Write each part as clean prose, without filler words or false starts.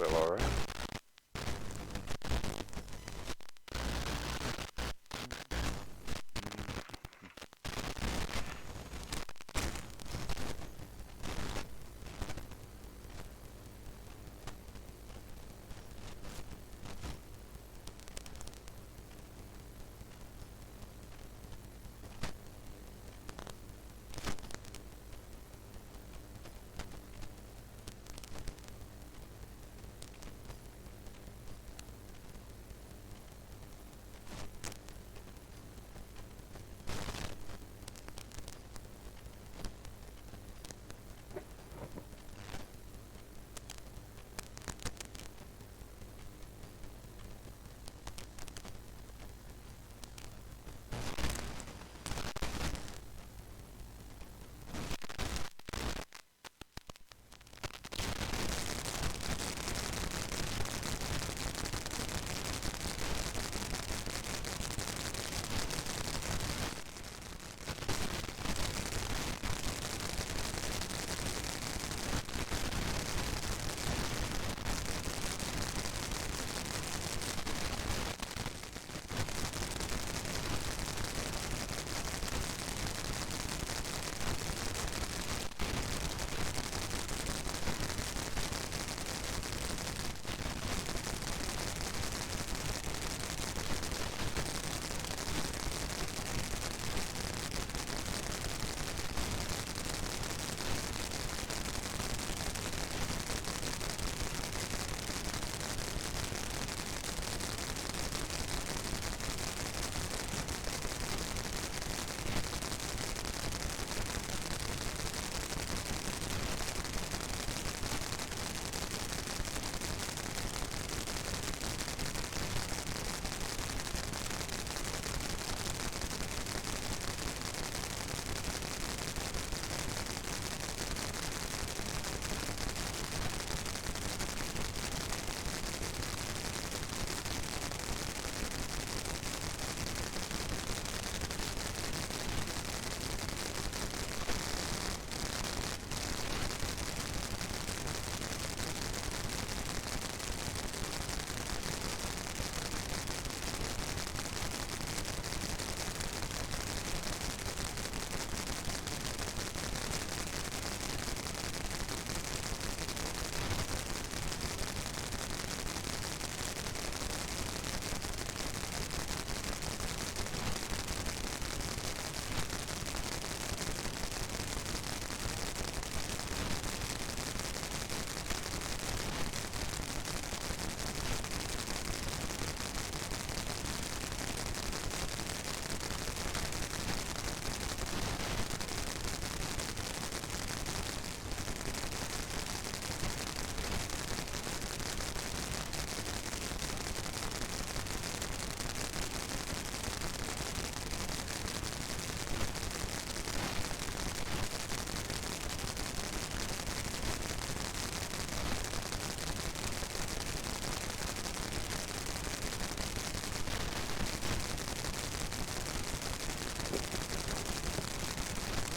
little alright.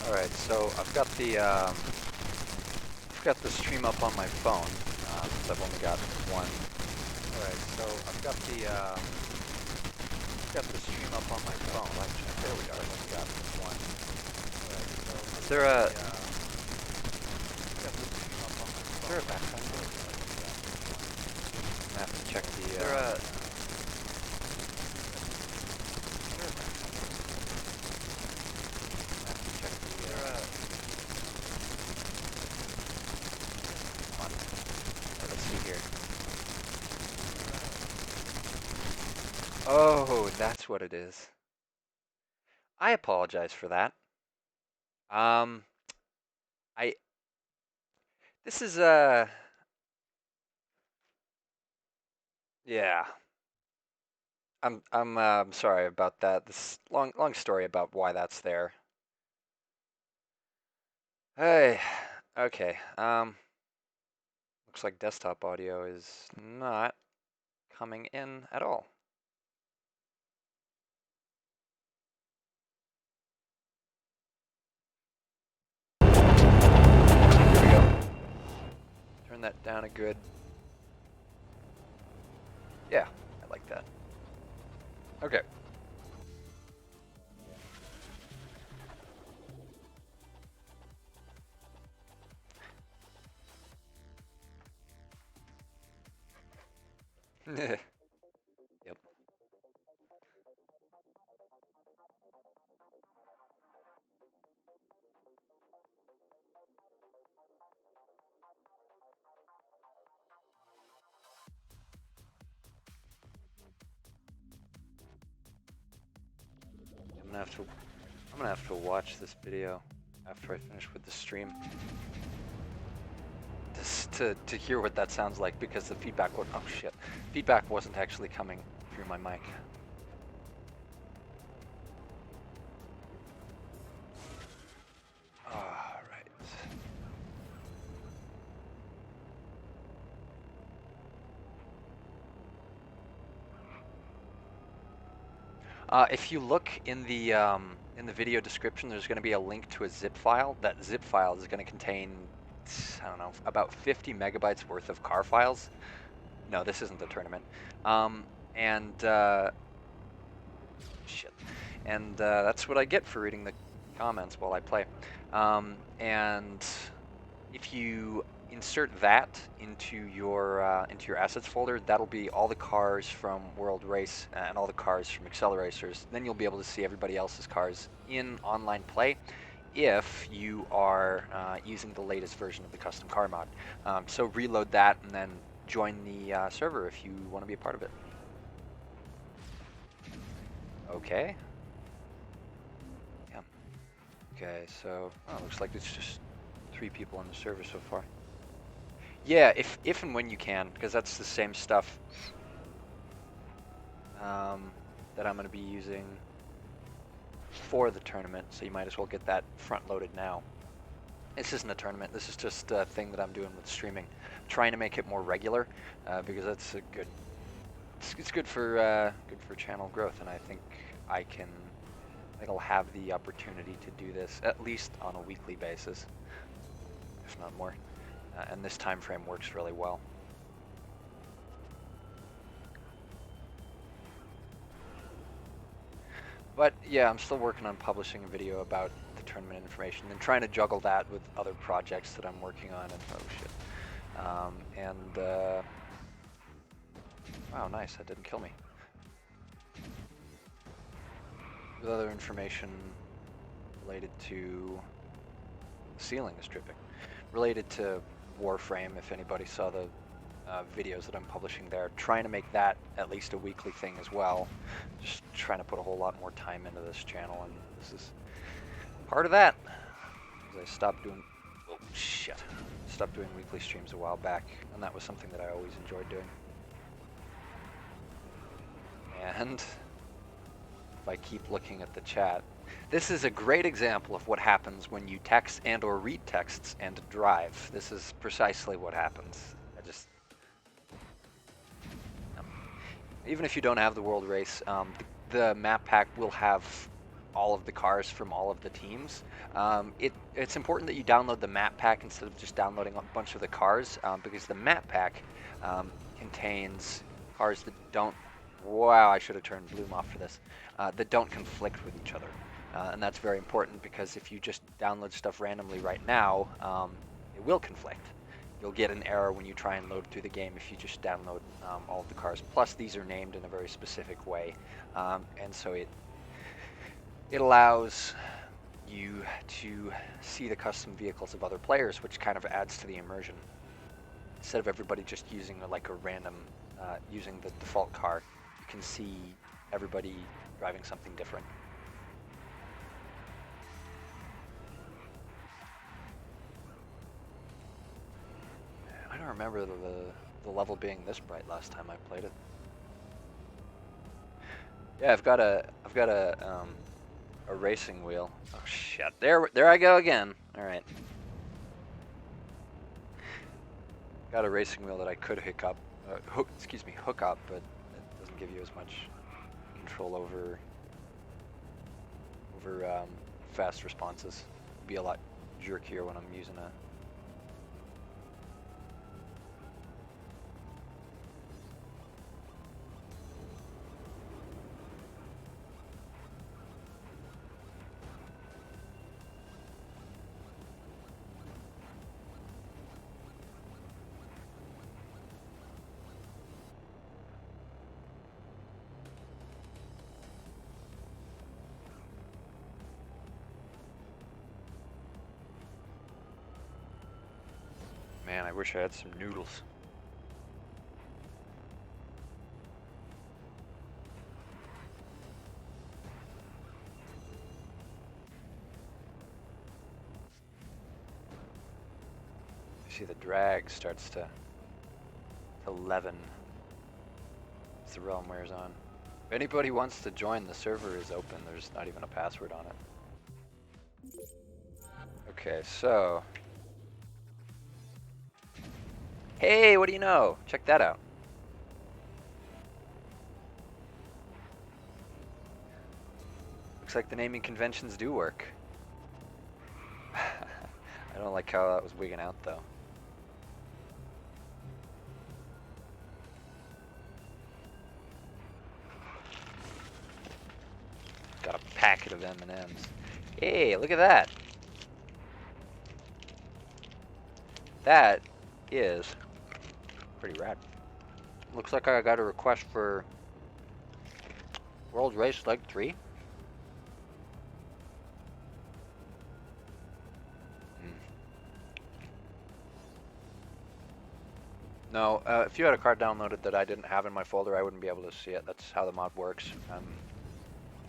Alright, so I've got the stream up on my phone, since I've only got one. Alright, so I've got the stream up on my phone. Actually, there we are, I've only got one. Alright, so is there a background noise? I have to check the, is there a let's see here. Oh, that's what it is. I apologize for that. I this is yeah. I'm sorry about that. This long story about why that's there. Hey, okay. Looks like desktop audio is not coming in at all. Here we go. Turn that down a good Yeah, I like that. Okay. Yep. I'm gonna have to watch this video after I finish with the stream to hear what that sounds like, because the feedback was, oh shit, feedback wasn't actually coming through my mic. All right. If you look in the video description, there's going to be a link to a zip file. That zip file is going to contain, I don't know, about 50 megabytes worth of car files. No, this isn't the tournament. And shit. And that's what I get for reading the comments while I play. And if you insert that into your assets folder, that'll be all the cars from World Race and all the cars from Acceleracers. Then you'll be able to see everybody else's cars in online play if you are using the latest version of the custom car mod. So reload that and then join the server if you want to be a part of it. Okay. Yeah. Okay, so looks like it's just 3 people on the server so far. Yeah, if and when you can, because that's the same stuff that I'm going to be using for the tournament, so you might as well get that front-loaded now. This isn't a tournament, this is just a thing that I'm doing with streaming. Trying to make it more regular, because that's a good, it's good for channel growth, and I think I'll have the opportunity to do this at least on a weekly basis, if not more. And this time frame works really well. But yeah, I'm still working on publishing a video about the tournament information and trying to juggle that with other projects that I'm working on. And oh shit. Wow, nice, that didn't kill me. With other information related to ceiling is dripping, related to Warframe. If anybody saw the videos that I'm publishing there, trying to make that at least a weekly thing as well. Just trying to put a whole lot more time into this channel, and this is part of that. I stopped doing, oh shit, stopped doing weekly streams a while back, and that was something that I always enjoyed doing. And if I keep looking at the chat, this is a great example of what happens when you text and or read texts and drive. This is precisely what happens. Even if you don't have the world race, the map pack will have all of the cars from all of the teams. It's important that you download the map pack instead of just downloading a bunch of the cars, because the map pack contains cars that don't, wow, I should have turned Bloom off for this, that don't conflict with each other. And that's very important, because if you just download stuff randomly right now, it will conflict. You'll get an error when you try and load through the game if you just download all of the cars. Plus, these are named in a very specific way, and so it allows you to see the custom vehicles of other players, which kind of adds to the immersion. Instead of everybody just using like a random, using the default car, you can see everybody driving something different. I don't remember the level being this bright last time I played it. Yeah, I've got a racing wheel. Oh shit! There I go again. All right. Got a racing wheel that I could hook up, but it doesn't give you as much control over fast responses. It'd be a lot jerkier when I'm using a. man, I wish I had some noodles. You see the drag starts to leaven as the realm wears on. If anybody wants to join, the server is open. There's not even a password on it. Okay, so. Hey, what do you know? Check that out. Looks like the naming conventions do work. I don't like how that was wigging out though. Got a packet of M&Ms. Hey, look at that. That is pretty rad. Looks like I got a request for World Race Leg 3. No, if you had a card downloaded that I didn't have in my folder, I wouldn't be able to see it. That's how the mod works.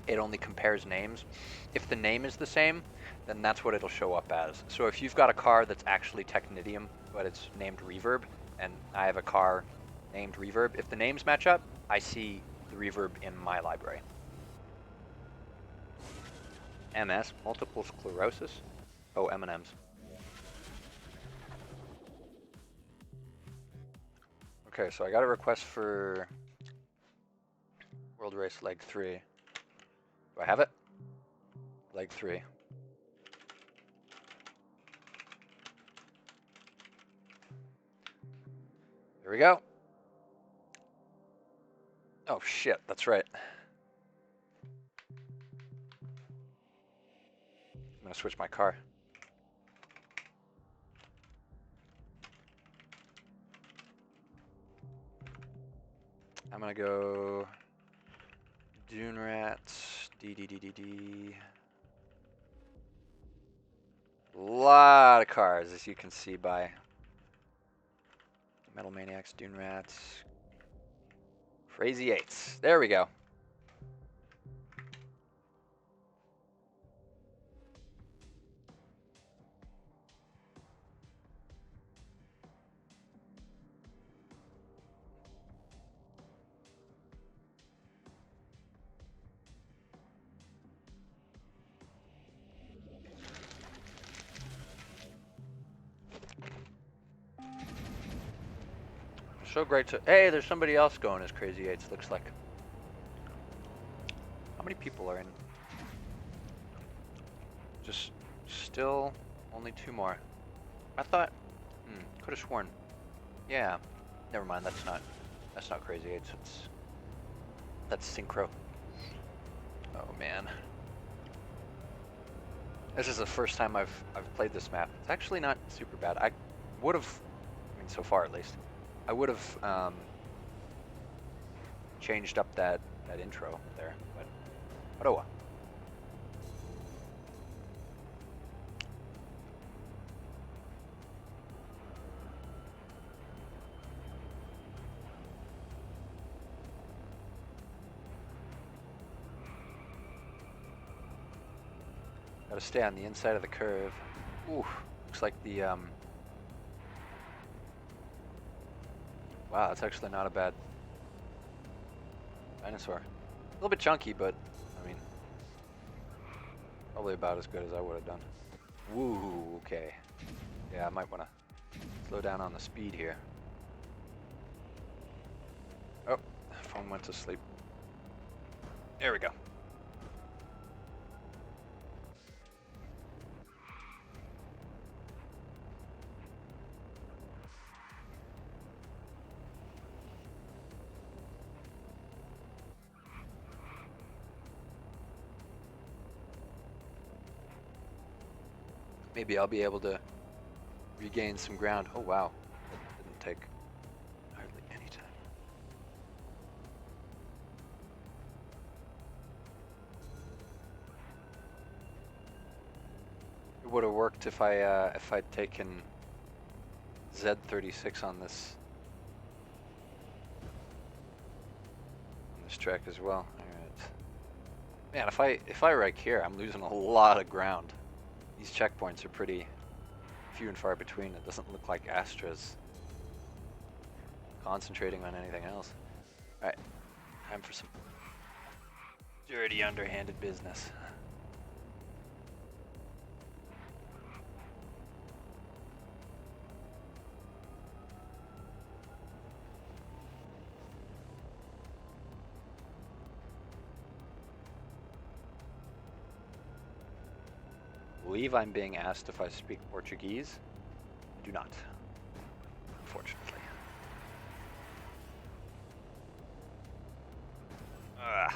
It only compares names. If the name is the same, then that's what it'll show up as. So if you've got a car that's actually Technidium, but it's named Reverb, and I have a car named Reverb, if the names match up, I see the Reverb in my library. MS, multiple sclerosis? Oh, M&Ms. Okay, so I got a request for World Race Leg 3. Do I have it? Leg 3. There we go. Oh shit, that's right. I'm gonna switch my car. I'm gonna go Dune Rats, D. Lot of cars, as you can see by Metal Maniacs, Dune Rats, Crazy Eights. There we go. So great to. Hey, there's somebody else going as Crazy Eights, looks like. How many people are in? Just still only 2 more. I thought. Could have sworn. Yeah. Never mind. That's not Crazy Eights. That's Synchro. Oh man. This is the first time I've played this map. It's actually not super bad. I would have, I mean, so far at least, I would have changed up that intro there, but oh well. Gotta stay on the inside of the curve. Ooh, looks like the wow, that's actually not a bad dinosaur. A little bit chunky, but I mean, probably about as good as I would have done. Woo, okay. Yeah, I might want to slow down on the speed here. Oh, phone went to sleep. There we go. Maybe I'll be able to regain some ground. Oh wow, that didn't take hardly any time. It would have worked if I'd taken Z36 on this track as well. All right. Man, if I wreck here, I'm losing a lot of ground. These checkpoints are pretty few and far between. It doesn't look like Astra's concentrating on anything else. All right, time for some dirty, underhanded business. I believe I'm being asked if I speak Portuguese. I do not, unfortunately. Ugh.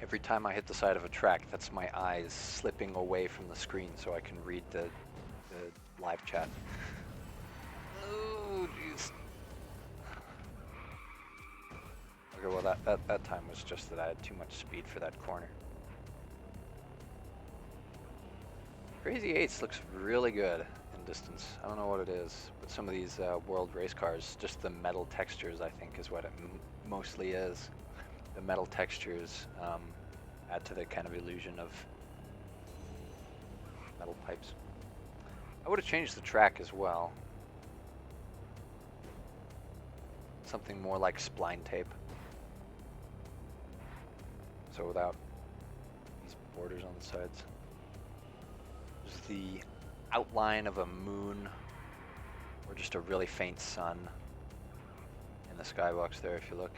Every time I hit the side of a track, that's my eyes slipping away from the screen so I can read the live chat. Oh, jeez. Okay, well that time was just that I had too much speed for that corner. Crazy Eights looks really good in distance. I don't know what it is, but some of these world race cars, just the metal textures, I think, is what it mostly is. The metal textures add to the kind of illusion of metal pipes. I would have changed the track as well. Something more like spline tape. So without these borders on the sides. There's the outline of a moon or just a really faint sun in the skybox there if you look.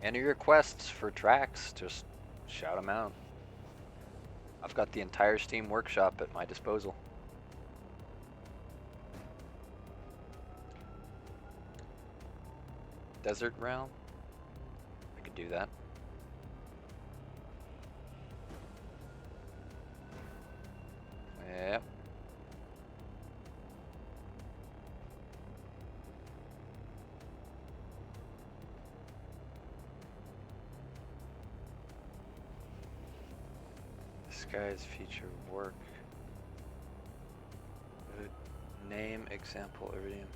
Any requests for tracks, just shout them out. I've got the entire Steam Workshop at my disposal. Desert Realm? I could do that. Yep. This guy's feature work. Name, example, iridium.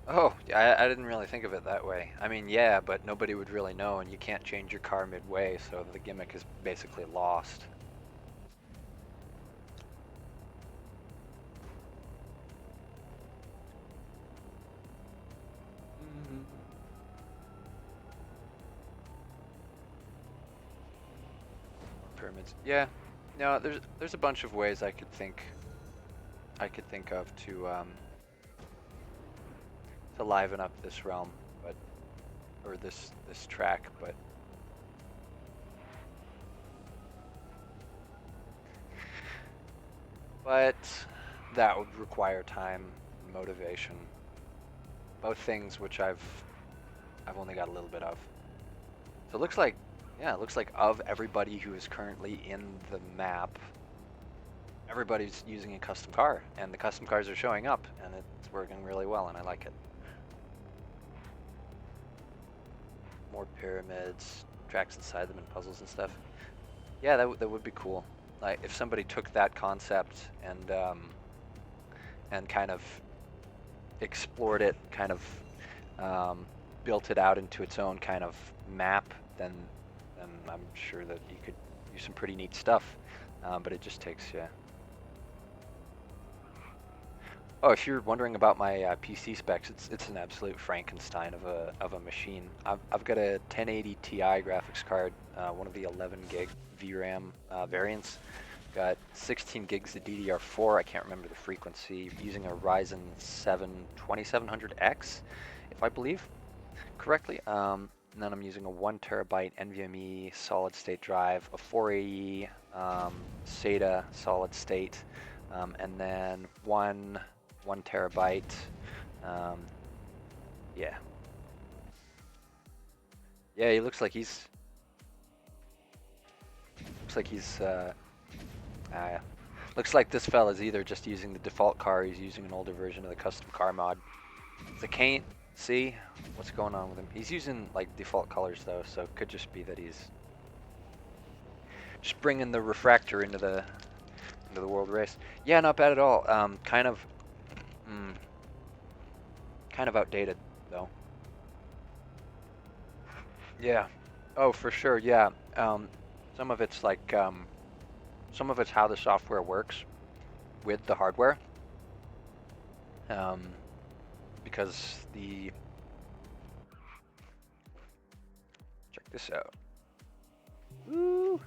Oh, I didn't really think of it that way. I mean, yeah, but nobody would really know, and you can't change your car midway, so the gimmick is basically lost. Pyramids. Yeah. No, there's a bunch of ways I could think of to liven up this realm, or this track, but that would require time and motivation. Both things which I've only got a little bit of. So it looks like, yeah, it looks like of everybody who is currently in the map, everybody's using a custom car, and the custom cars are showing up, and it's working really well, and I like it. More pyramids, tracks inside them, and puzzles and stuff. Yeah, that would be cool. Like if somebody took that concept and kind of explored it, kind of built it out into its own kind of map, then I'm sure that you could use some pretty neat stuff. But it just takes, yeah. Oh, if you're wondering about my PC specs, it's an absolute Frankenstein of a machine. I've got a 1080 Ti graphics card, one of the 11 gig VRAM variants. Got 16 gigs of DDR4. I can't remember the frequency. Using a Ryzen 7 2700X, if I believe correctly. And then I'm using a 1 terabyte NVMe solid state drive, a 480 SATA solid state, and then one terabyte. Yeah. Yeah, he looks like he's looks like this fella's either just using the default car, or he's using an older version of the custom car mod. The Kane, See what's going on with him. He's using like default colors though, so it could just be that he's just bringing the refractor into the world race. Yeah, not bad at all. Mm, kind of outdated though. Yeah. Oh, for sure. Yeah. Some of it's like some of it's how the software works with the hardware. Um, because check this out. Woo.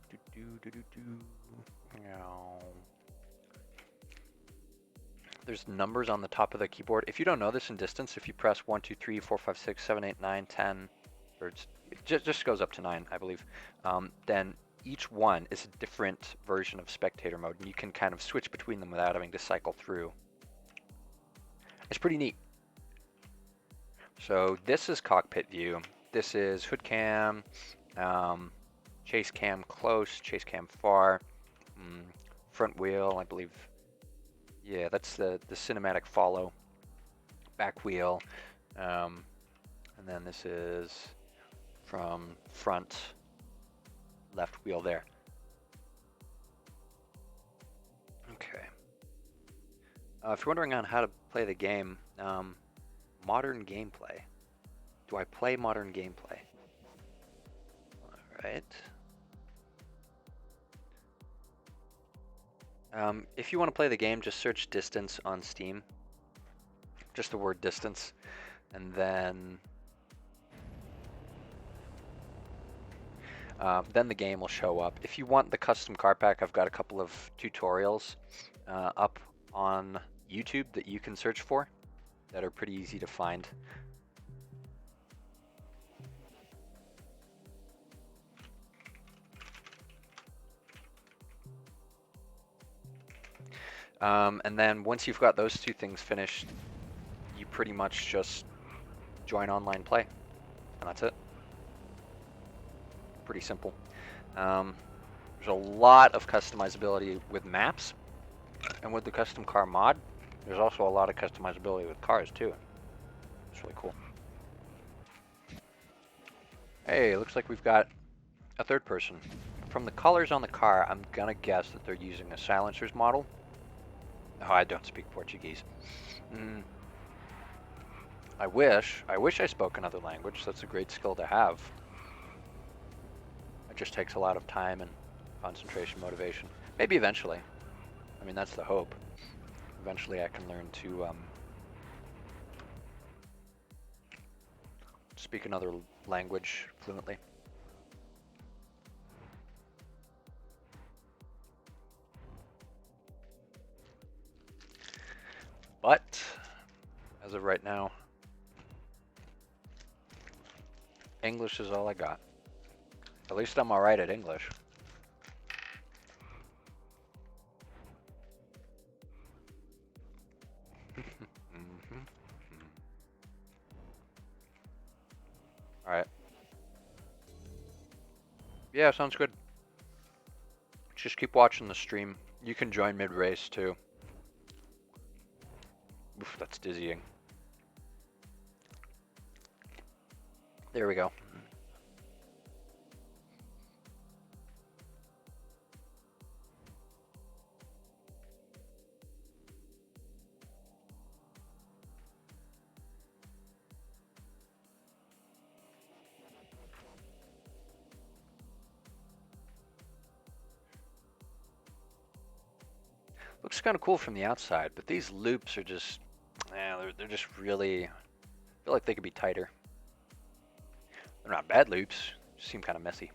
Do, do, do, do, do. Meow. There's numbers on the top of the keyboard. If you don't know this in distance, if you press 1, 2, 3, 4, 5, 6, 7, 8, 9, 10, or it just goes up to 9, I believe, then each one is a different version of spectator mode, and you can kind of switch between them without having to cycle through. It's pretty neat. So this is cockpit view. This is hood cam, chase cam close, chase cam far, front wheel, I believe. Yeah, that's the cinematic follow, back wheel, and then this is from front, left wheel there. Okay. If you're wondering on how to play the game, modern gameplay. Do I play modern gameplay? All right. If you want to play the game, just search distance on Steam. Just the word distance. And then the game will show up. If you want the custom car pack, I've got a couple of tutorials up on YouTube that you can search for that are pretty easy to find. And then once you've got those two things finished, you pretty much just join online play, and that's it. Pretty simple. There's a lot of customizability with maps, and with the custom car mod, there's also a lot of customizability with cars too. It's really cool. Hey, looks like we've got a third person. From the colors on the car, I'm gonna guess that they're using a silencers model. Oh, I don't speak Portuguese. I wish I spoke another language. That's a great skill to have. It just takes a lot of time and concentration, motivation. Maybe eventually. I mean, that's the hope. Eventually I can learn to speak another language fluently. But as of right now, English is all I got. At least I'm alright at English. Alright. Yeah, sounds good. Just keep watching the stream. You can join mid-race too. Oof, that's dizzying. There we go. Looks kind of cool from the outside, but these loops are just, they're just really, I feel like they could be tighter. They're not bad loops, just seem kind of messy.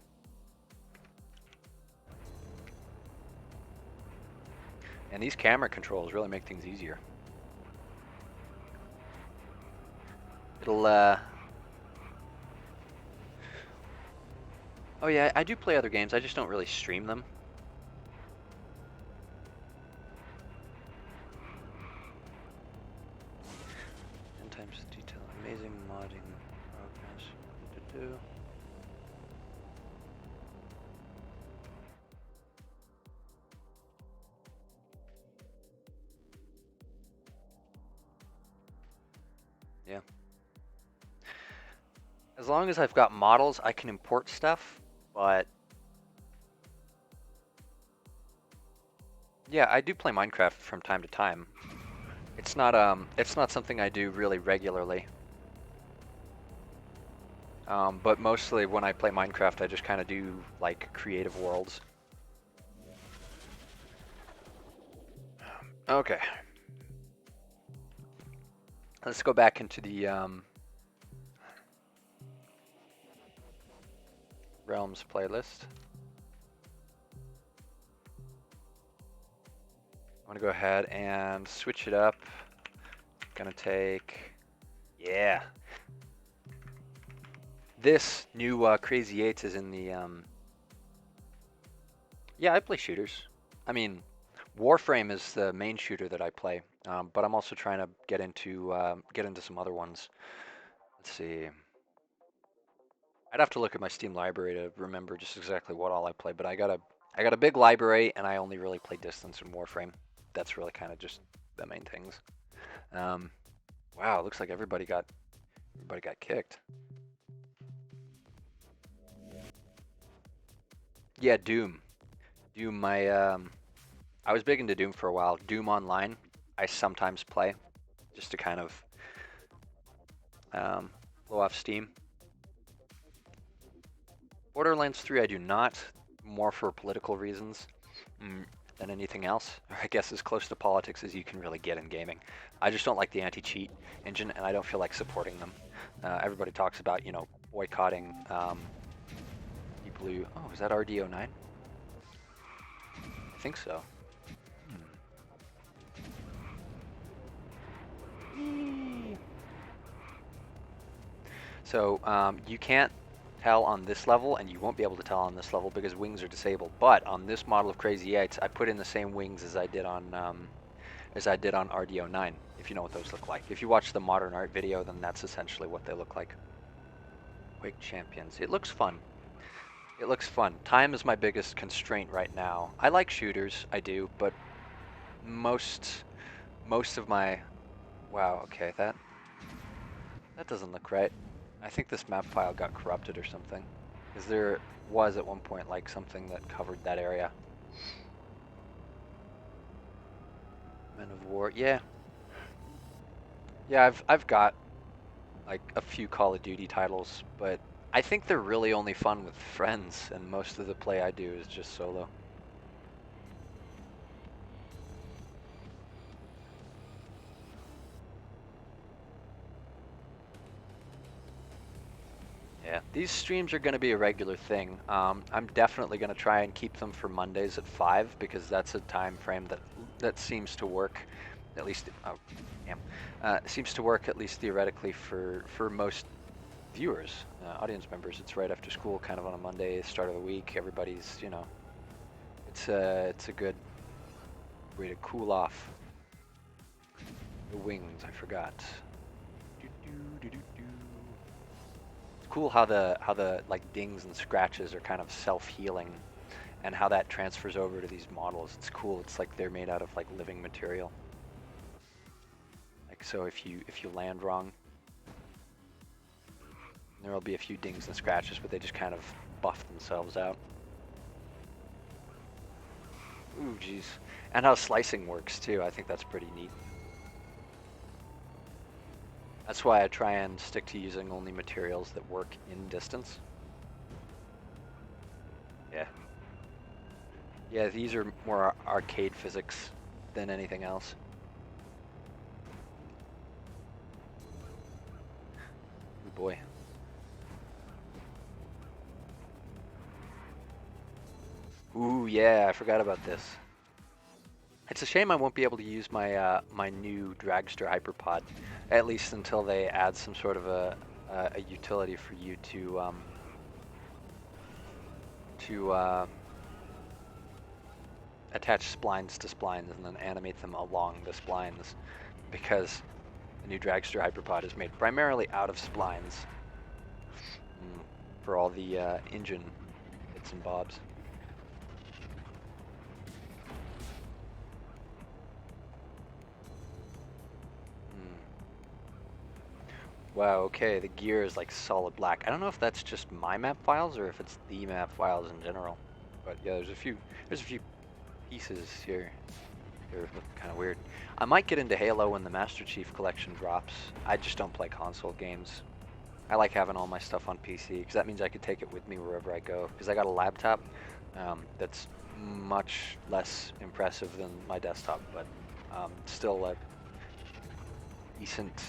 And these camera controls really make things easier. It'll, oh yeah, I do play other games, I just don't really stream them. 10 times the detail, amazing modding progress. Yeah. As long as I've got models, I can import stuff, but yeah, I do play Minecraft from time to time. It's not something I do really regularly. But mostly when I play Minecraft, I just kind of do like creative worlds. Okay, let's go back into the Realms playlist. I'm gonna go ahead and switch it up. Gonna take, yeah. This new Crazy Eights is in the yeah, I play shooters. I mean, Warframe is the main shooter that I play, but I'm also trying to get into some other ones. Let's see. I'd have to look at my Steam library to remember just exactly what all I play, but I got a big library, and I only really play Distance and Warframe. That's really kind of just the main things. Um, wow, looks like everybody got kicked. Yeah, Doom. Doom. I was big into Doom for a while. Doom Online, I sometimes play just to kind of blow off steam. Borderlands 3, I do not, more for political reasons than anything else. I guess as close to politics as you can really get in gaming. I just don't like the anti-cheat engine, and I don't feel like supporting them. Everybody talks about, you know, boycotting people who... Oh, is that RDO9? I think so. So you can't tell on this level, and you won't be able to tell on this level because wings are disabled. But on this model of Crazy Eights, I put in the same wings as I did on RDO9. If you know what those look like. If you watch the modern art video, then that's essentially what they look like. Quake Champions. It looks fun. It looks fun. Time is my biggest constraint right now. I like shooters, I do, but most of my... Wow, okay, that doesn't look right. I think this map file got corrupted or something. Because there was at one point like something that covered that area. Men of War, yeah. Yeah, I've got like a few Call of Duty titles, but I think they're really only fun with friends, and most of the play I do is just solo. Yeah, these streams are going to be a regular thing. I'm definitely going to try and keep them for Mondays at 5 because that's a time frame that seems to work, at least. Oh, damn, seems to work at least theoretically for most viewers, audience members. It's right after school, kind of on a Monday, start of the week. Everybody's, you know, it's a good way to cool off. The wings, I forgot. It's cool how the like dings and scratches are kind of self-healing, and how that transfers over to these models. It's cool. It's like they're made out of like living material. Like so, if you land wrong, there will be a few dings and scratches, but they just kind of buff themselves out. Ooh, geez. And how slicing works too. I think that's pretty neat. That's why I try and stick to using only materials that work in distance. Yeah. Yeah, these are more arcade physics than anything else. Oh boy. Ooh, yeah, I forgot about this. It's a shame I won't be able to use my my new dragster hyperpod, at least until they add some sort of a utility for you to attach splines to splines and then animate them along the splines, because the new dragster hyperpod is made primarily out of splines for all the engine bits and bobs. Wow, okay, the gear is like solid black. I don't know if that's just my map files or if it's the map files in general. But yeah, there's a few pieces here. They're looking kind of weird. I might get into Halo when the Master Chief Collection drops. I just don't play console games. I like having all my stuff on PC because that means I could take it with me wherever I go. Because I got a laptop that's much less impressive than my desktop, but still a decent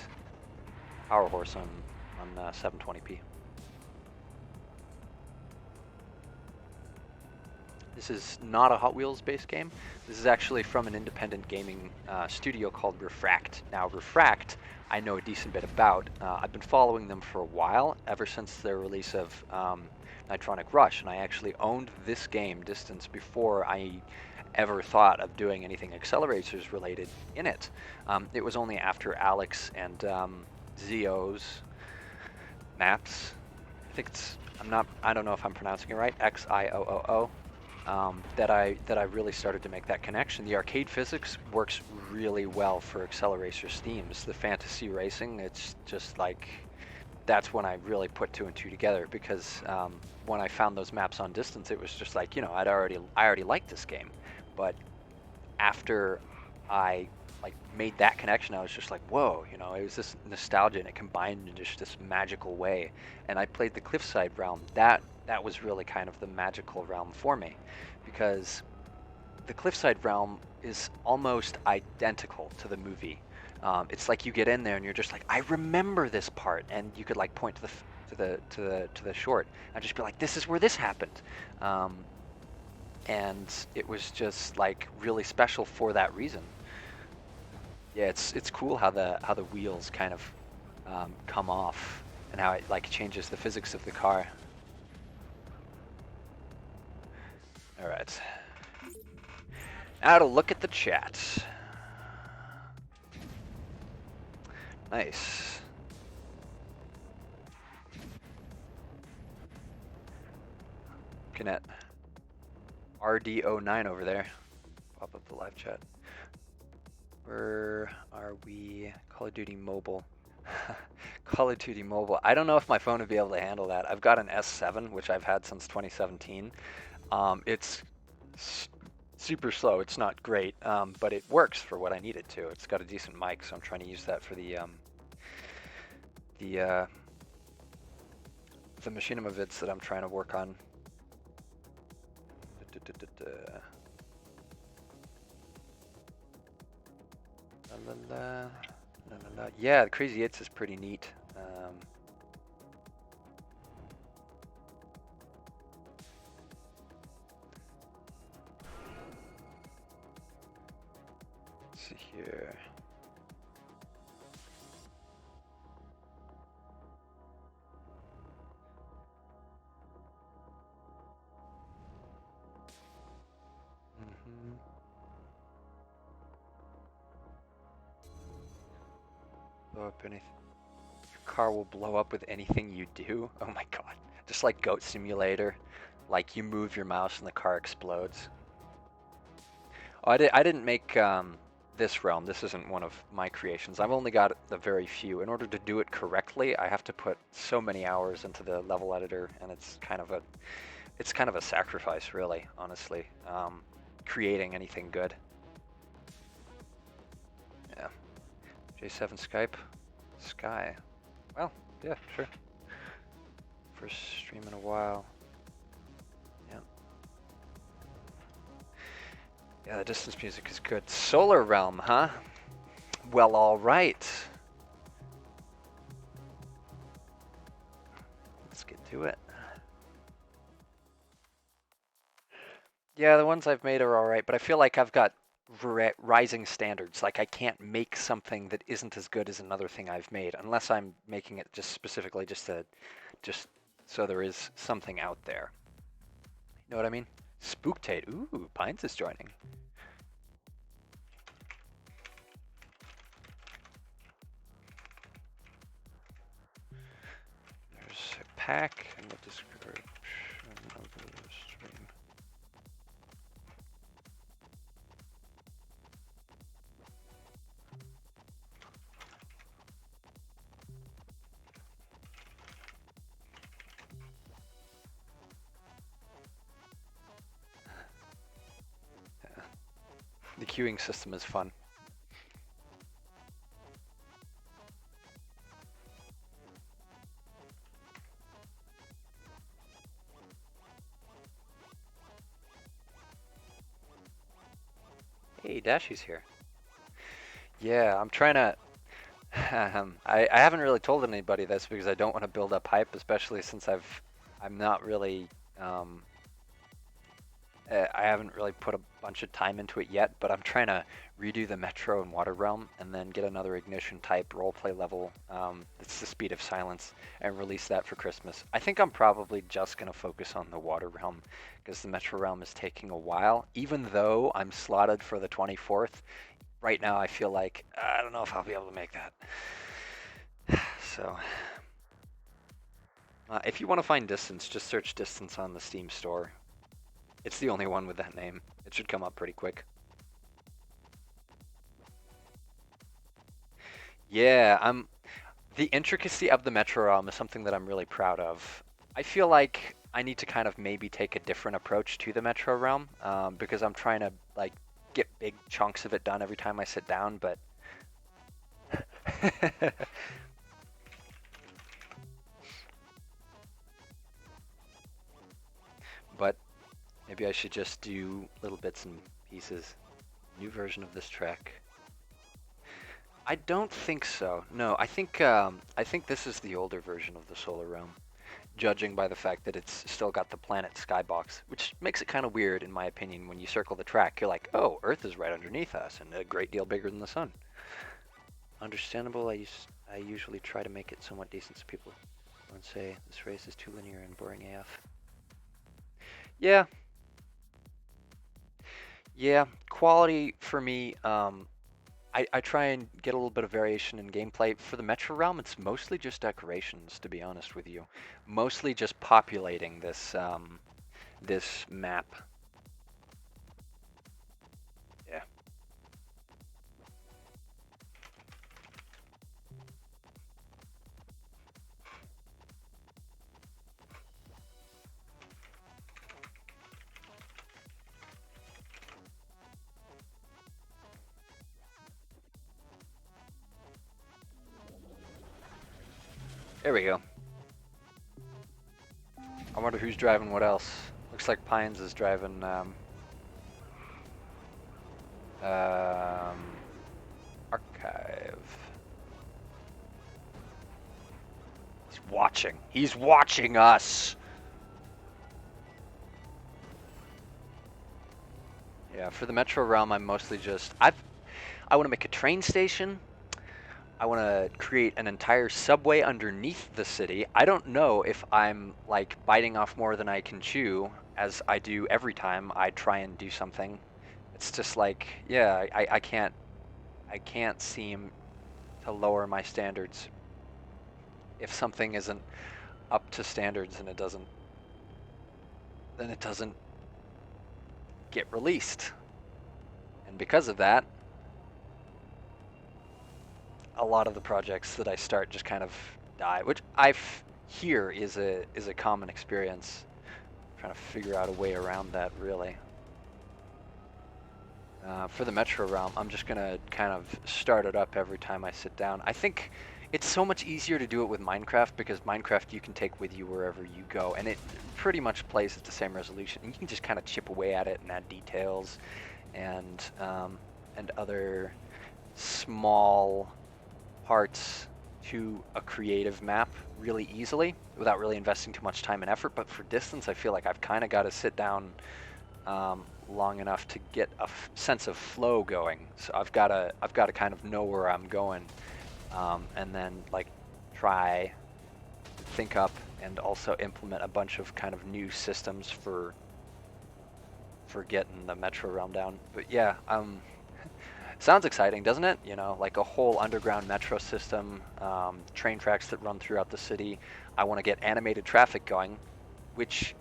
power horse on 720p. This is not a Hot Wheels based game. This is actually from an independent gaming studio called Refract. Now, Refract, I know a decent bit about. I've been following them for a while, ever since their release of Nitronic Rush, and I actually owned this game Distance before I ever thought of doing anything accelerators related in it. It was only after Alex and Zio's maps. I don't know if I'm pronouncing it right. Xioo. That I really started to make that connection. The arcade physics works really well for accelerators themes. The fantasy racing, it's just like that's when I really put two and two together because when I found those maps on Distance, it was just like I already liked this game, but after I like made that connection, I was just like, whoa, it was this nostalgia and it combined in just this magical way. And I played the Cliffside realm. That was really kind of the magical realm for me, because the Cliffside realm is almost identical to the movie. It's like you get in there and you're just like, I remember this part, and you could like point to the short and just be like, this is where this happened. And it was just like really special for that reason. Yeah, it's cool how the wheels kind of come off and how it like changes the physics of the car. All right, now to look at the chat. Nice. Looking at RD09 over there. Pop up the live chat. Where are we? Call of Duty Mobile. Call of Duty Mobile. I don't know if my phone would be able to handle that. I've got an S7, which I've had since 2017. It's super slow. It's not great, but it works for what I need it to. It's got a decent mic, so I'm trying to use that for the machinima vids that I'm trying to work on. La, la, la. La, la, la. Yeah, the Crazy Eights is pretty neat. Let's see here. Blow up anything. Your car will blow up with anything you do. Oh my god. Just like Goat Simulator. Like you move your mouse and the car explodes. Oh, I didn't make this realm. This isn't one of my creations. I've only got the very few. In order to do it correctly, I have to put so many hours into the level editor, and it's kind of a sacrifice, really, honestly. Creating anything good. Yeah. J7 Skype. Sky. Well, yeah, sure. First stream in a while. Yeah. Yeah, the Distance music is good. Solar Realm, huh? Well, all right. Let's get to it. Yeah, the ones I've made are all right, but I feel like I've got rising standards. Like I can't make something that isn't as good as another thing I've made, unless I'm making it just specifically just so there is something out there. You know what I mean? Spooktate. Ooh, Pines is joining. There's a pack in the description of the stream. The queuing system is fun. Hey, Dashy's here. Yeah, I'm trying to. I haven't really told anybody this because I don't want to build up hype, especially since I'm not really um, I haven't really put a bunch of time into it yet, but I'm trying to redo the Metro and Water Realm and then get another Ignition type roleplay level. It's the Speed of Silence and release that for Christmas. I think I'm probably just going to focus on the Water Realm because the Metro Realm is taking a while. Even though I'm slotted for the 24th, right now I feel like I don't know if I'll be able to make that. So, if you want to find Distance, just search Distance on the Steam store. It's the only one with that name. It should come up pretty quick. Yeah, the intricacy of the Metro realm is something that I'm really proud of. I feel like I need to kind of maybe take a different approach to the Metro realm because I'm trying to like get big chunks of it done every time I sit down, but but maybe I should just do little bits and pieces. New version of this track. I don't think so. No, I think this is the older version of the Solar Realm, judging by the fact that it's still got the planet skybox, which makes it kind of weird in my opinion. When you circle the track, you're like, oh, Earth is right underneath us and a great deal bigger than the sun. Understandable. I usually try to make it somewhat decent so people won't say this race is too linear and boring AF. Yeah, yeah. Quality for me. I try and get a little bit of variation in gameplay. For the Metro Realm, it's mostly just decorations, to be honest with you. Mostly just populating this map. Yeah. There we go. I wonder who's driving what else. Looks like Pines is driving Archive. He's watching. He's watching us. Yeah, for the Metro Realm, I'm mostly just I want to make a train station. I want to create an entire subway underneath the city. I don't know if I'm like biting off more than I can chew, as I do every time I try and do something. It's just like, yeah, I can't seem to lower my standards. If something isn't up to standards and then it doesn't get released. And because of that, a lot of the projects that I start just kind of die, which I hear is a common experience. I'm trying to figure out a way around that, really. For the Metro realm, I'm just gonna kind of start it up every time I sit down. I think it's so much easier to do it with Minecraft because Minecraft you can take with you wherever you go, and it pretty much plays at the same resolution. And you can just kind of chip away at it and add details and other small parts to a creative map really easily without really investing too much time and effort. But for distance, I feel like I've kind of got to sit down long enough to get a sense of flow going. So I've got to kind of know where I'm going, and then like try, think up, and also implement a bunch of kind of new systems for getting the Metro realm down. But yeah, sounds exciting, doesn't it? You know, like a whole underground metro system, train tracks that run throughout the city. I want to get animated traffic going, which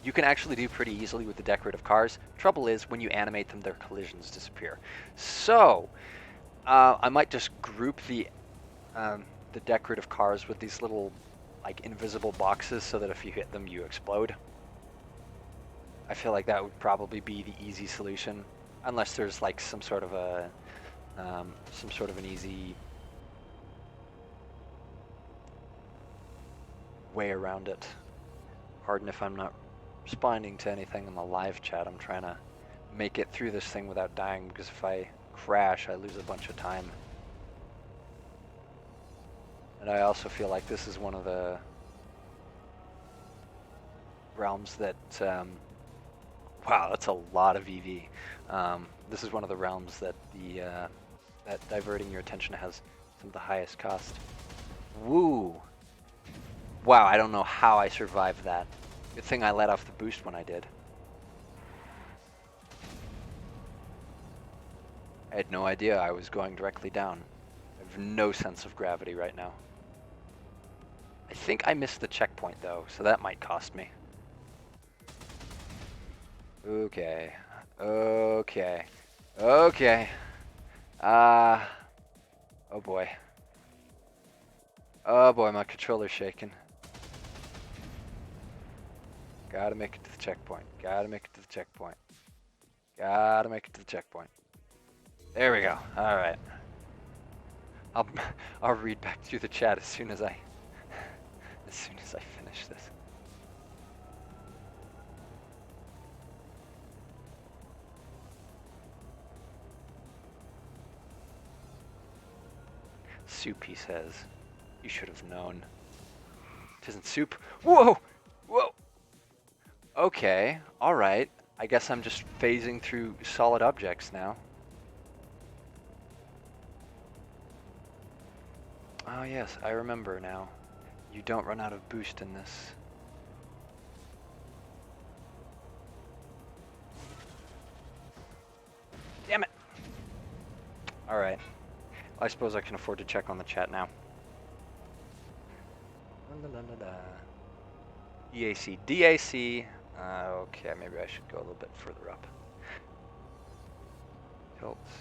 you can actually do pretty easily with the decorative cars. Trouble is, when you animate them, their collisions disappear. So, I might just group the decorative cars with these little, like, invisible boxes so that if you hit them, you explode. I feel like that would probably be the easy solution. Unless there's like some sort of a an easy way around it. Pardon if I'm not responding to anything in the live chat. I'm trying to make it through this thing without dying, because if I crash, I lose a bunch of time. And I also feel like this is one of the realms that, wow, that's a lot of EV. This is one of the realms that that diverting your attention has some of the highest cost. Woo! Wow, I don't know how I survived that. Good thing I let off the boost when I did. I had no idea I was going directly down. I have no sense of gravity right now. I think I missed the checkpoint though, so that might cost me. Okay. Okay. Okay. Oh boy. Oh boy, my controller's shaking. Gotta make it to the checkpoint. Gotta make it to the checkpoint. Gotta make it to the checkpoint. There we go. All right. I'll read back through the chat as soon as I finish this. Soup, he says. You should have known. It isn't soup. Whoa! Whoa! Okay, alright. I guess I'm just phasing through solid objects now. Oh yes, I remember now. You don't run out of boost in this. Damn it! Alright. I suppose I can afford to check on the chat now. DAC. DAC. Okay, maybe I should go a little bit further up. Tilts.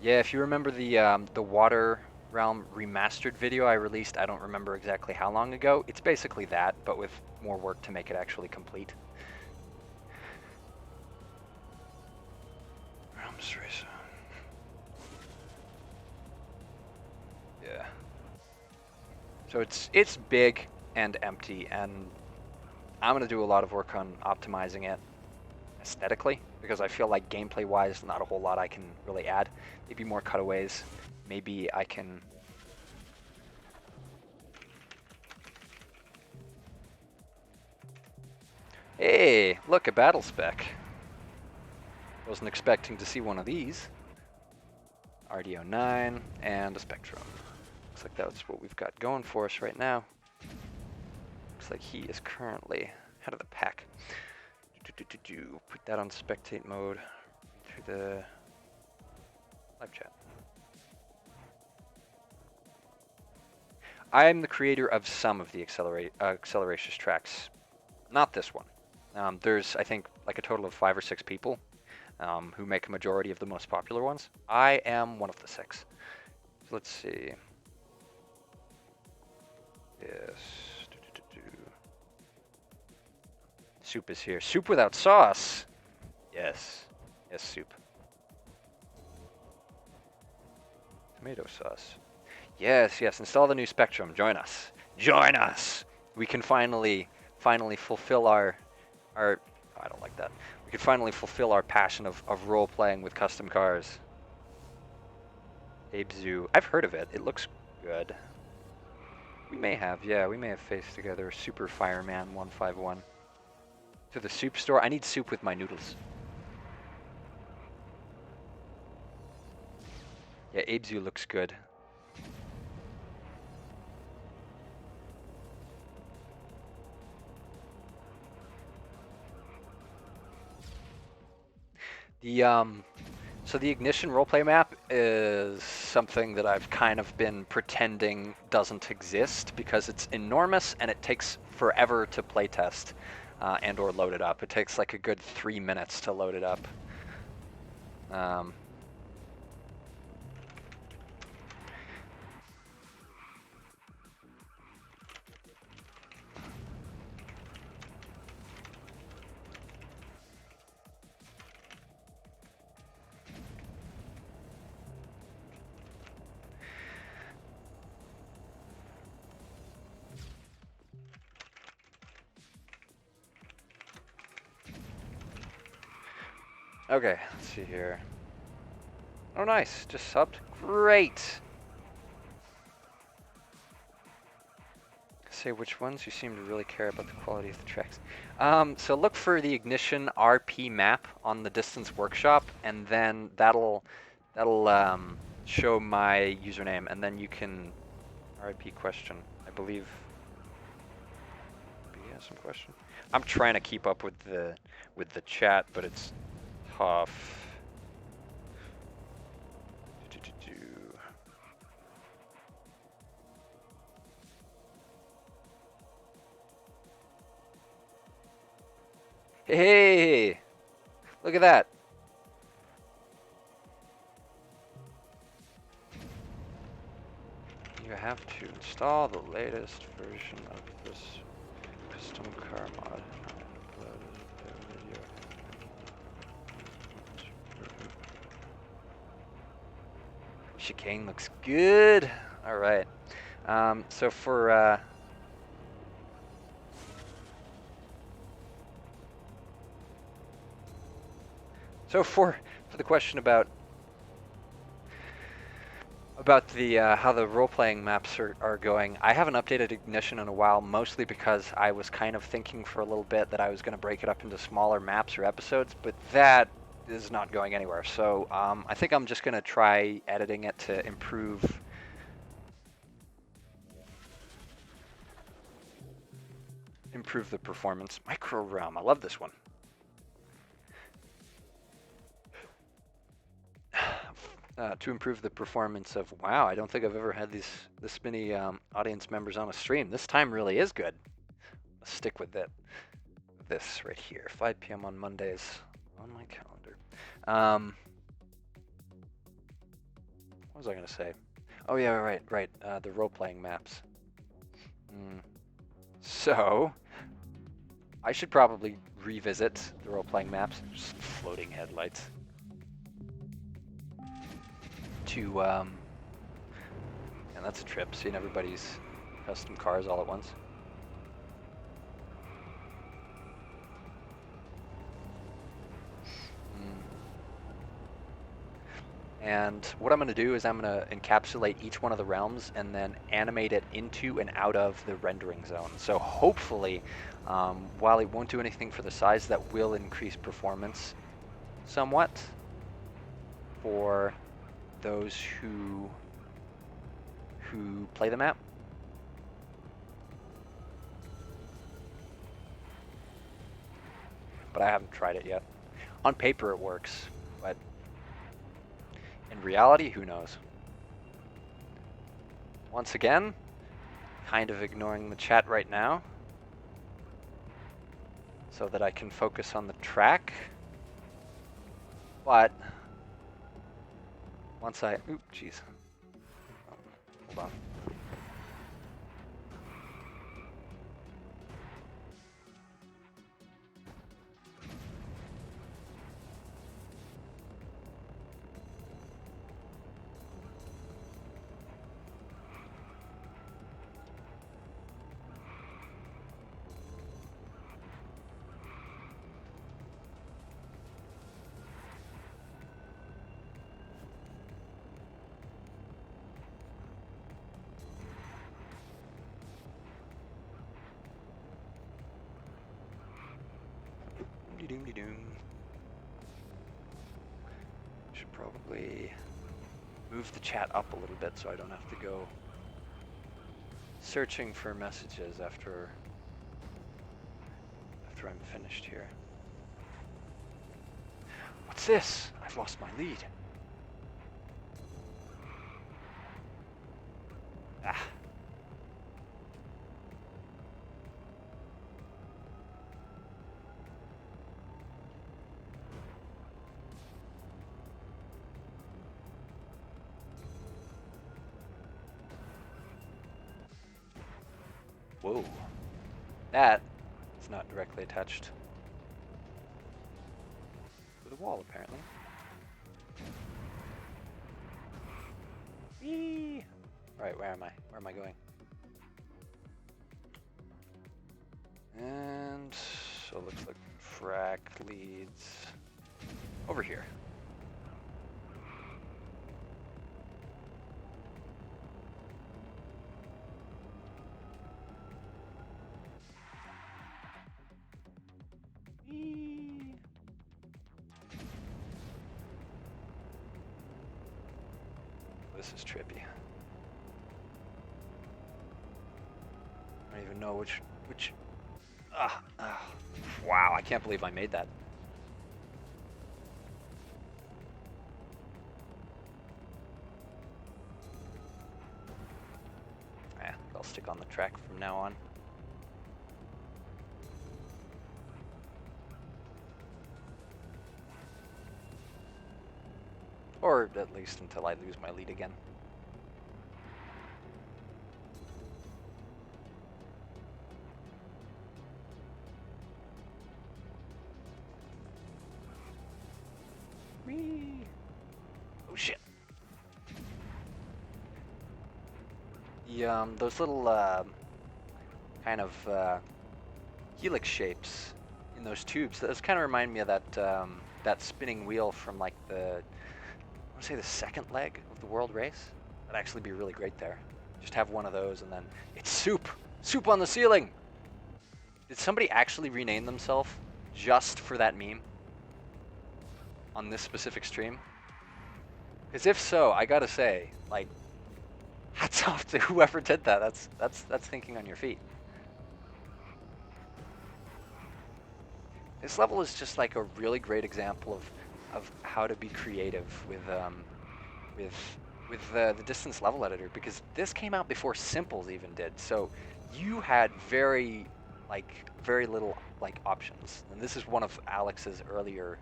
Yeah, if you remember the Water Realm remastered video I released, I don't remember exactly how long ago. It's basically that, but with more work to make it actually complete. Realms Racer. Yeah. So it's big and empty, and I'm gonna do a lot of work on optimizing it aesthetically, because I feel like gameplay-wise, not a whole lot I can really add. Maybe more cutaways. Maybe I can... Hey, look, a battle spec. Wasn't expecting to see one of these. RDO9 and a Spectrum. Looks like that's what we've got going for us right now. Looks like he is currently head of the pack. Put that on spectate mode through the live chat. I'm the creator of some of the Accelerations tracks, not this one. There's, I think, like a total of 5 or 6 people who make a majority of the most popular ones. I am one of the 6. So let's see. Yes. Soup is here. Soup without sauce. Yes. Yes, soup. Tomato sauce. Yes, yes. Install the new Spectrum. Join us. Join us. We can finally fulfill our oh, I don't like that. We can finally fulfill our passion of role playing with custom cars. Abe Zoo. I've heard of it. It looks good. We may have, yeah, we may have faced together. Super Fireman 151. To the soup store. I need soup with my noodles. Yeah, Abe Zoo looks good. So the Ignition roleplay map is something that I've kind of been pretending doesn't exist because it's enormous and it takes forever to playtest and or load it up. It takes like a good 3 minutes to load it up. Okay, let's see here. Oh, nice. Just subbed. Great. Say which ones. You seem to really care about the quality of the tracks. So look for the Ignition RP map on the Distance Workshop, and then that'll show my username, and then you can RIP question. I believe. Yeah, some question. I'm trying to keep up with the chat, but it's tough. Hey, look at that. You have to install the latest version of this custom car mod. Chicane looks good. All right. So for the question about the how the role-playing maps are going, I haven't updated Ignition in a while, mostly because I was kind of thinking for a little bit that I was going to break it up into smaller maps or episodes, but that is not going anywhere. So I think I'm just going to try editing it to improve the performance. Micro Realm, I love this one. To improve the performance of, wow, I don't think I've ever had this many audience members on a stream. This time really is good. Let's stick with it. This right here, 5 p.m. on Mondays on my calendar. What was I gonna say? Oh yeah, right. The role-playing maps. So I should probably revisit the role-playing maps. Just floating headlights. To and that's a trip, seeing everybody's custom cars all at once. And what I'm going to do is I'm going to encapsulate each one of the realms and then animate it into and out of the rendering zone. So hopefully, while it won't do anything for the size, that will increase performance somewhat for those who play the map. But I haven't tried it yet. On paper it works, but in reality, who knows? Once again, kind of ignoring the chat right now so that I can focus on the track. But once I, oop, jeez. Hold on. Should probably move the chat up a little bit so I don't have to go searching for messages after I'm finished here. What's this? I've lost my lead. Ah. Whoa. That is not directly attached to the wall, apparently. Whee! Alright, where am I? Where am I going? And so it looks like track leads Over here. This is trippy. I don't even know which. Wow, I can't believe I made that. I'll stick on the track from now on. Or at least until I lose my lead again. Whee! Oh shit. Those little kind of helix shapes in those tubes, those kind of remind me of that spinning wheel from like I want to say the second leg of the world race. That'd actually be really great there. Just have one of those and then it's soup on the ceiling. Did somebody actually rename themselves just for that meme on this specific stream? Because if so, I gotta say, like, hats off to whoever did that. That's thinking on your feet. This level is just like a really great example of how to be creative with the distance level editor, because this came out before Simples even did. So you had very little like options, and this is one of Alex's earlier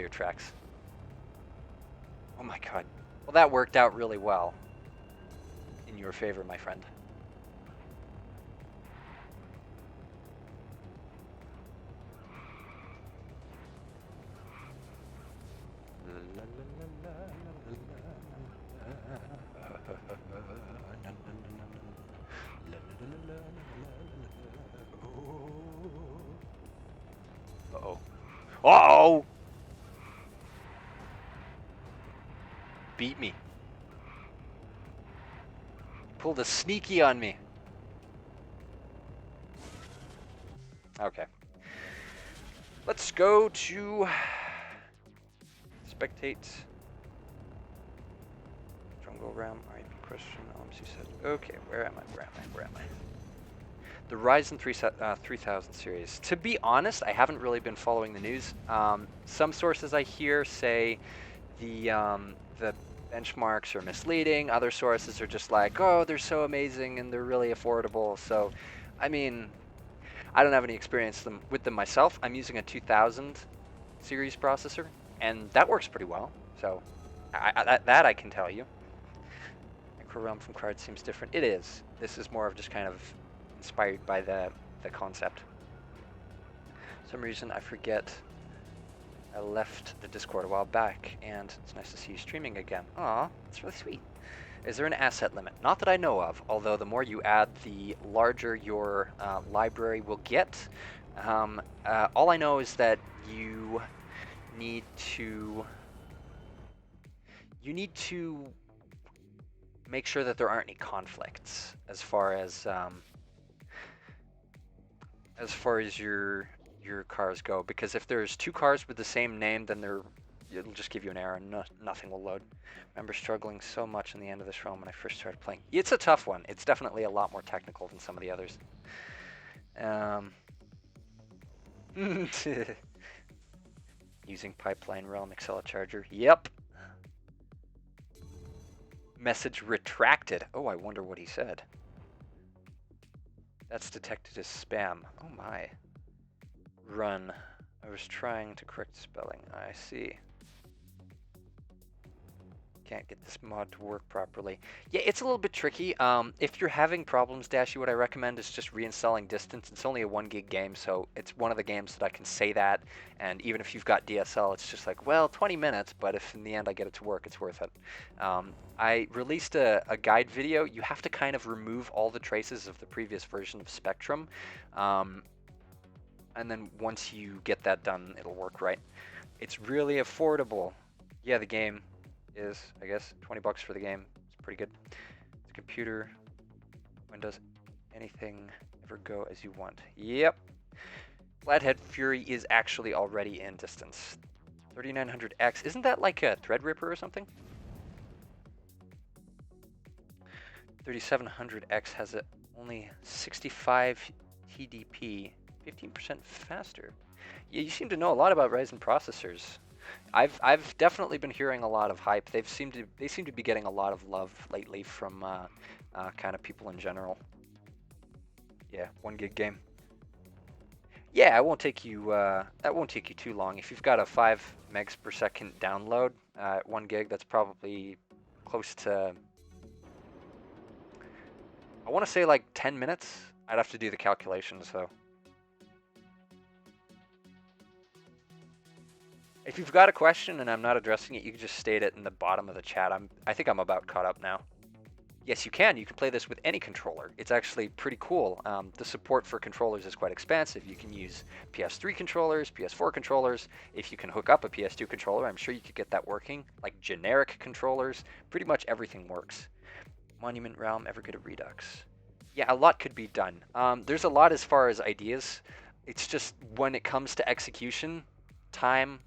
tracks. Oh my god. Well, that worked out really well in your favor, my friend. Uh-oh. Uh-oh! Beat me. Pulled a sneaky on me. Okay. Let's go to spectate. Jungle Realm, IP question, LMC said. Okay, where am I? The Ryzen 3000 series. To be honest, I haven't really been following the news. Some sources I hear say the benchmarks are misleading. Other sources are just like, oh, they're so amazing and they're really affordable. So, I mean, I don't have any experience with them myself. I'm using a 2000 series processor, and that works pretty well. So, that I can tell you. Micro-realm from cards seems different. It is. This is more of just kind of inspired by the concept. For some reason, I forget I left the Discord a while back, and it's nice to see you streaming again. Aw, that's really sweet. Is there an asset limit? Not that I know of, although the more you add, the larger your library will get. All I know is that you need to make sure that there aren't any conflicts as far as your cars go, because if there's two cars with the same name, then it'll just give you an error and nothing will load. I remember struggling so much in the end of this realm when I first started playing. It's a tough one. It's definitely a lot more technical than some of the others. Using Pipeline Realm Excella Charger. Yep. Message retracted. Oh, I wonder what he said. That's detected as spam. Oh my. Run. I was trying to correct spelling. I see. Can't get this mod to work properly. Yeah, it's a little bit tricky. If you're having problems, Dashy, what I recommend is just reinstalling Distance. It's only a 1 gig game, so it's one of the games that I can say that. And even if you've got DSL, it's just like, well, 20 minutes, but if in the end I get it to work, it's worth it. I released a guide video. You have to kind of remove all the traces of the previous version of Spectrum. And then once you get that done, it'll work right. It's really affordable. Yeah, the game is, I guess, 20 bucks for the game. It's pretty good. It's a computer. When does anything ever go as you want? Yep. Flathead Fury is actually already in distance. 3900X. Isn't that like a Threadripper or something? 3700X has only 65 TDP, 15% faster. Yeah, you seem to know a lot about Ryzen processors. I've definitely been hearing a lot of hype. They seem to be getting a lot of love lately from kind of people in general. Yeah, 1 gig game. Yeah, it won't take you. That won't take you too long. If you've got a 5 megs per second download at 1 gig, that's probably close to. I want to say like 10 minutes. I'd have to do the calculations though. If you've got a question and I'm not addressing it, you can just state it in the bottom of the chat. I think I'm about caught up now. Yes, you can. You can play this with any controller. It's actually pretty cool. The support for controllers is quite expansive. You can use PS3 controllers, PS4 controllers. If you can hook up a PS2 controller, I'm sure you could get that working. Like generic controllers, pretty much everything works. Monument Realm, ever get a Redux? Yeah, a lot could be done. There's a lot as far as ideas. It's just when it comes to execution, time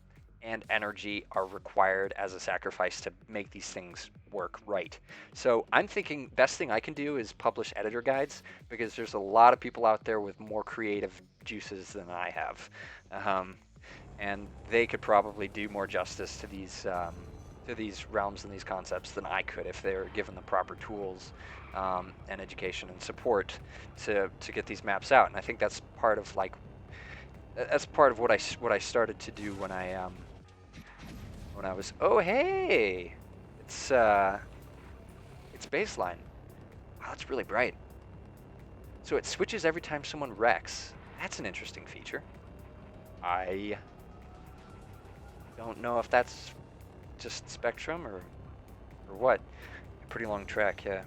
and energy are required as a sacrifice to make these things work right. So I'm thinking best thing I can do is publish editor guides, because there's a lot of people out there with more creative juices than I have. And they could probably do more justice to these realms and these concepts than I could if they were given the proper tools and education and support to get these maps out. And I think that's part of what I started to do when I was, oh hey, it's baseline. Wow, that's really bright. So it switches every time someone wrecks. That's an interesting feature. I don't know if that's just Spectrum or what. Pretty long track, yeah.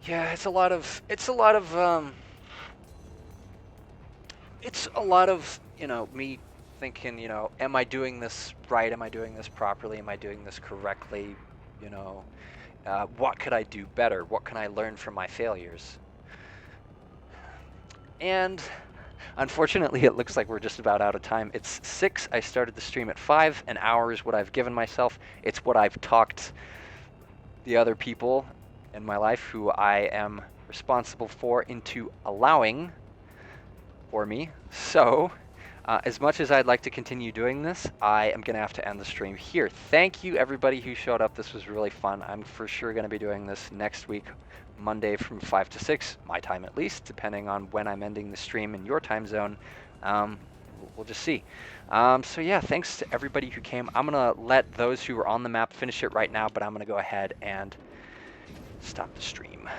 Yeah, it's a lot of me thinking, am I doing this right? Am I doing this properly? Am I doing this correctly? What could I do better? What can I learn from my failures? And unfortunately, it looks like we're just about out of time. It's 6. I started the stream at 5. An hour is what I've given myself. It's what I've talked the other people in my life who I am responsible for into allowing for me. So, as much as I'd like to continue doing this, I am going to have to end the stream here. Thank you, everybody who showed up. This was really fun. I'm for sure going to be doing this next week, Monday from 5 to 6, my time at least, depending on when I'm ending the stream in your time zone. We'll just see. So yeah, thanks to everybody who came. I'm going to let those who are on the map finish it right now, but I'm going to go ahead and stop the stream.